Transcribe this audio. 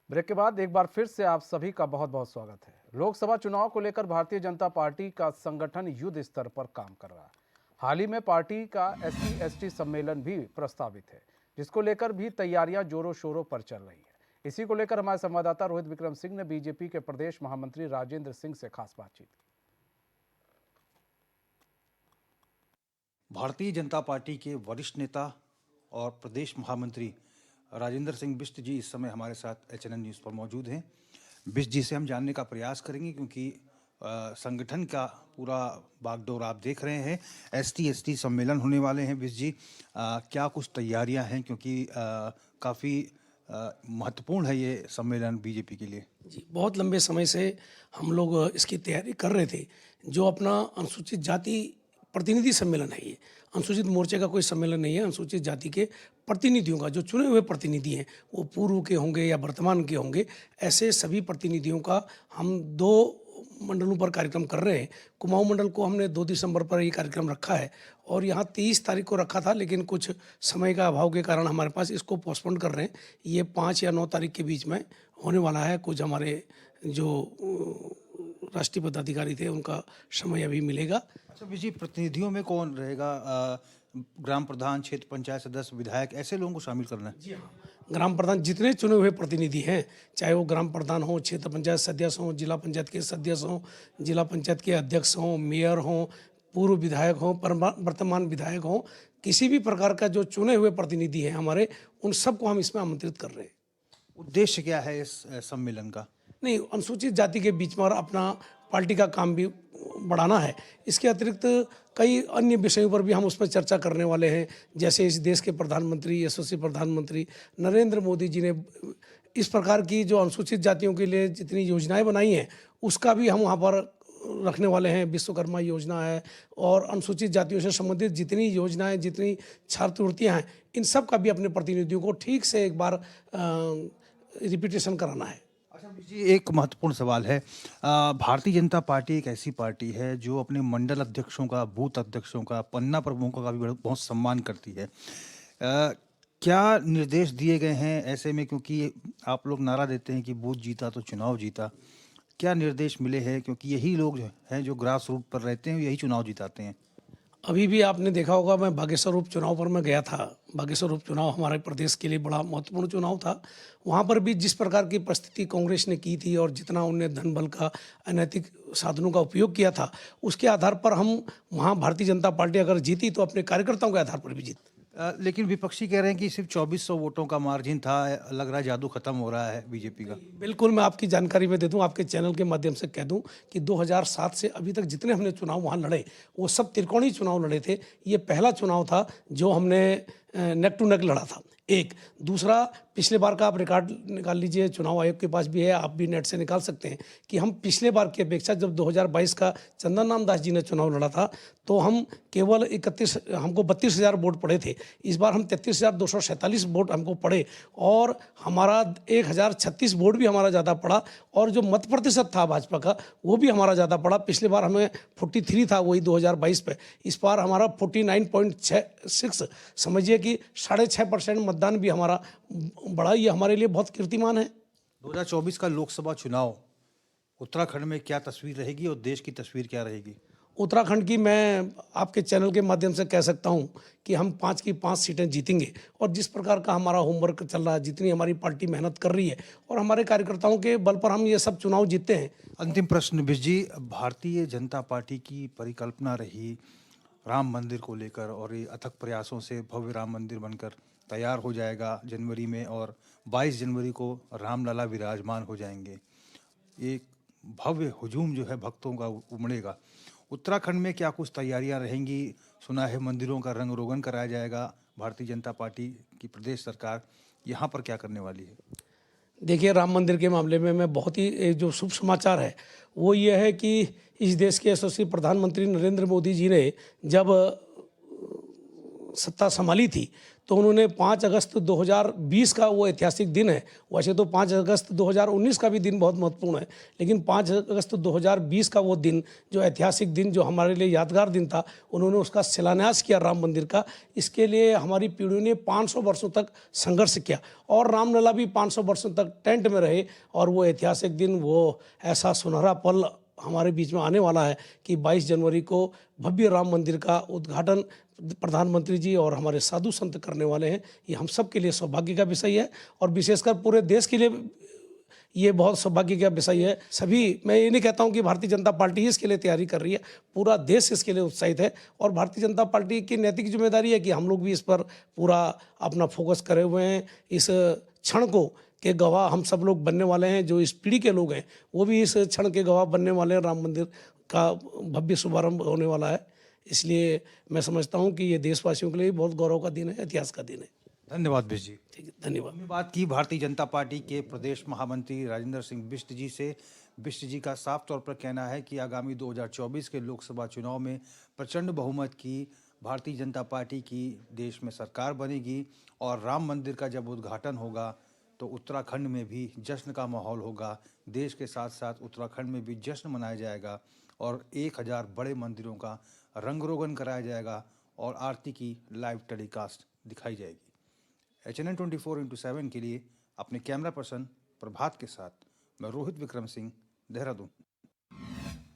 Break के बाद एक बार फिर से आप सभी का बहुत बहुत स्वागत है। लोकसभा चुनाव को लेकर भारतीय जनता पार्टी का संगठन युद्ध स्तर पर काम कर रहा है। हाल ही में पार्टी का SC/ST सम्मेलन भी प्रस्तावित है, जिसको लेकर भी तैयारियां जोरों शोरों पर चल रही है। इसी को लेकर हमारे संवाददाता रोहित विक्रम सिंह ने बीजेपी के प्रदेश महामंत्री राजेंद्र सिंह से खास बातचीत की। भारतीय जनता पार्टी के वरिष्ठ नेता और प्रदेश महामंत्री राजेंद्र सिंह बिष्ट जी इस समय हमारे साथ HNN न्यूज़ पर मौजूद हैं। बिष्ट जी से हम जानने का प्रयास करेंगे क्योंकि संगठन का पूरा बागडोर आप देख रहे हैं। ST/ST सम्मेलन होने वाले हैं। बिष्ट जी, क्या कुछ तैयारियां हैं क्योंकि काफ़ी महत्वपूर्ण है ये सम्मेलन बीजेपी के लिए? जी, बहुत लंबे समय से हम लोग इसकी तैयारी कर रहे थे। जो अपना अनुसूचित जाति प्रतिनिधि सम्मेलन है ये, अनुसूचित मोर्चे का कोई सम्मेलन नहीं है। अनुसूचित जाति के प्रतिनिधियों का, जो चुने हुए प्रतिनिधि हैं, वो पूर्व के होंगे या वर्तमान के होंगे, ऐसे सभी प्रतिनिधियों का हम 2 मंडलों पर कार्यक्रम कर रहे हैं। कुमाऊं मंडल को हमने 2 दिसंबर पर ये कार्यक्रम रखा है और यहाँ 23 तारीख को रखा था, लेकिन कुछ समय का अभाव के कारण हमारे पास इसको पोस्टपोन कर रहे हैं। ये 5 या 9 तारीख के बीच में होने वाला है। कुछ हमारे जो राष्ट्रीय पदाधिकारी थे उनका समय अभी मिलेगा। अच्छा बिष्ट जी, प्रतिनिधियों में कौन रहेगा? ग्राम प्रधान, क्षेत्र पंचायत सदस्य, विधायक, ऐसे लोगों को शामिल करना है? जी हाँ, ग्राम प्रधान जितने चुने हुए प्रतिनिधि हैं, चाहे वो ग्राम प्रधान हों, क्षेत्र पंचायत सदस्य हों, जिला पंचायत के सदस्य हों, जिला पंचायत के अध्यक्ष हों, मेयर हों, पूर्व विधायक हों, वर्तमान विधायक हों, किसी भी प्रकार का जो चुने हुए प्रतिनिधि हैं हमारे, उन सबको हम इसमें आमंत्रित कर रहे हैं। उद्देश्य क्या है इस सम्मेलन का? नहीं, अनुसूचित जाति के बीच में और अपना पार्टी का काम भी बढ़ाना है। इसके अतिरिक्त कई अन्य विषयों पर भी हम उस पर चर्चा करने वाले हैं। जैसे इस देश के प्रधानमंत्री, यशस्वी प्रधानमंत्री नरेंद्र मोदी जी ने इस प्रकार की जो अनुसूचित जातियों के लिए जितनी योजनाएं बनाई हैं, उसका भी हम वहाँ पर रखने वाले हैं। विश्वकर्मा योजना है और अनुसूचित जातियों से संबंधित जितनी योजनाएं, जितनी छात्रवृत्तियाँ हैं, इन सब का भी अपने प्रतिनिधियों को ठीक से एक बार रिपीटेशन कराना है। अच्छा बिष्ट जी, एक महत्वपूर्ण सवाल है। भारतीय जनता पार्टी एक ऐसी पार्टी है जो अपने मंडल अध्यक्षों का, बूथ अध्यक्षों का, पन्ना प्रमुखों का भी बहुत सम्मान करती है। क्या निर्देश दिए गए हैं ऐसे में, क्योंकि आप लोग नारा देते हैं कि बूथ जीता तो चुनाव जीता, क्या निर्देश मिले हैं? क्योंकि यही लोग हैं जो ग्रास रूट पर रहते हैं, यही चुनाव जिताते हैं। अभी भी आपने देखा होगा, मैं बागेश्वर उपचुनाव पर मैं गया था। बागेश्वर उपचुनाव हमारे प्रदेश के लिए बड़ा महत्वपूर्ण चुनाव था। वहाँ पर भी जिस प्रकार की परिस्थिति कांग्रेस ने की थी और जितना उनने धन बल का, अनैतिक साधनों का उपयोग किया था, उसके आधार पर हम वहाँ भारतीय जनता पार्टी अगर जीती तो अपने कार्यकर्ताओं के आधार पर भी जीती। लेकिन विपक्षी कह रहे हैं कि सिर्फ 2400 वोटों का मार्जिन था, लग रहा है जादू खत्म हो रहा है बीजेपी का। बिल्कुल, मैं आपकी जानकारी में दे दूं, आपके चैनल के माध्यम से कह दूं कि 2007 से अभी तक जितने हमने चुनाव वहाँ लड़े, वो सब त्रिकोणीय चुनाव लड़े थे। ये पहला चुनाव था जो हमने नेक टू नेक लड़ा था। एक दूसरा, पिछले बार का आप रिकॉर्ड निकाल लीजिए, चुनाव आयोग के पास भी है, आप भी नेट से निकाल सकते हैं कि हम पिछले बार की अपेक्षा जब 2022 का चंदन राम दास जी ने चुनाव लड़ा था तो हम केवल 32,000 वोट पड़े थे। इस बार हम 33,247 वोट हमको पड़े और हमारा 1,036 वोट भी हमारा ज़्यादा पड़ा और जो मत प्रतिशत था भाजपा का वो भी हमारा ज़्यादा पड़ा। पिछले बार हमें 43 था, वही 2022 पे। इस बार हमारा 49.6 समझिए कि 6.5% मतदान भी हमारा बढ़ा। ये हमारे लिए बहुत कीर्तिमान है। 2024 का लोकसभा चुनाव उत्तराखंड में क्या तस्वीर रहेगी और देश की तस्वीर क्या रहेगी? उत्तराखंड की मैं आपके चैनल के माध्यम से कह सकता हूं कि हम 5 की 5 सीटें जीतेंगे और जिस प्रकार का हमारा होमवर्क चल रहा है, जितनी हमारी पार्टी मेहनत कर रही है और हमारे कार्यकर्ताओं के बल पर हम ये सब चुनाव जीतते हैं। अंतिम प्रश्न बिष्ट जी, भारतीय जनता पार्टी की परिकल्पना रही राम मंदिर को लेकर और ये अथक प्रयासों से भव्य राम मंदिर बनकर तैयार हो जाएगा जनवरी में और 22 जनवरी को रामलला विराजमान हो जाएंगे। एक भव्य हुजूम जो है भक्तों का उमड़ेगा। उत्तराखंड में क्या कुछ तैयारियां रहेंगी? सुना है मंदिरों का रंग रोगन कराया जाएगा। भारतीय जनता पार्टी की प्रदेश सरकार यहाँ पर क्या करने वाली है? देखिए, राम मंदिर के मामले में मैं बहुत ही जो शुभ समाचार है वो ये है कि इस देश के यशस्वी प्रधानमंत्री नरेंद्र मोदी जी ने जब सत्ता संभाली थी तो उन्होंने 5 अगस्त 2020 का वो ऐतिहासिक दिन है। वैसे तो 5 अगस्त 2019 का भी दिन बहुत महत्वपूर्ण है, लेकिन 5 अगस्त 2020 का वो दिन, जो ऐतिहासिक दिन, जो हमारे लिए यादगार दिन था, उन्होंने उसका शिलान्यास किया राम मंदिर का। इसके लिए हमारी पीढ़ियों ने 500 वर्षों तक संघर्ष किया और रामलला भी 500 वर्षों तक टेंट में रहे। और वो ऐतिहासिक दिन, वो ऐसा सुनहरा पल हमारे बीच में आने वाला है कि 22 जनवरी को भव्य राम मंदिर का उद्घाटन प्रधानमंत्री जी और हमारे साधु संत करने वाले हैं। ये हम सब के लिए सौभाग्य का विषय है और विशेषकर पूरे देश के लिए ये बहुत सौभाग्य का विषय है। सभी, मैं ये नहीं कहता हूँ कि भारतीय जनता पार्टी ही इसके लिए तैयारी कर रही है, पूरा देश इसके लिए उत्साहित है और भारतीय जनता पार्टी की नैतिक जिम्मेदारी है कि हम लोग भी इस पर पूरा अपना फोकस करे हुए हैं। इस क्षण को के गवाह हम सब लोग बनने वाले हैं। जो इस पीढ़ी के लोग हैं वो भी इस क्षण के गवाह बनने वाले हैं। राम मंदिर का भव्य शुभारंभ होने वाला है, इसलिए मैं समझता हूँ कि ये देशवासियों के लिए बहुत गौरव का दिन है, इतिहास का दिन है। धन्यवाद बिष्ट जी। ठीक है, धन्यवाद। हमने बात की भारतीय जनता पार्टी के प्रदेश महामंत्री राजेंद्र सिंह बिष्ट जी से। बिष्ट जी का साफ तौर पर कहना है कि आगामी 2024 के लोकसभा चुनाव में प्रचंड बहुमत की भारतीय जनता पार्टी की देश में सरकार बनेगी और राम मंदिर का जब उद्घाटन होगा तो उत्तराखंड में भी जश्न का माहौल होगा। देश के साथ साथ उत्तराखंड में भी जश्न मनाया जाएगा और 1000 बड़े मंदिरों का रंग रोगन कराया जाएगा और आरती की लाइव टेलीकास्ट दिखाई जाएगी। HNN 24x7 के लिए अपने कैमरा पर्सन प्रभात के साथ मैं रोहित विक्रम सिंह, देहरादून।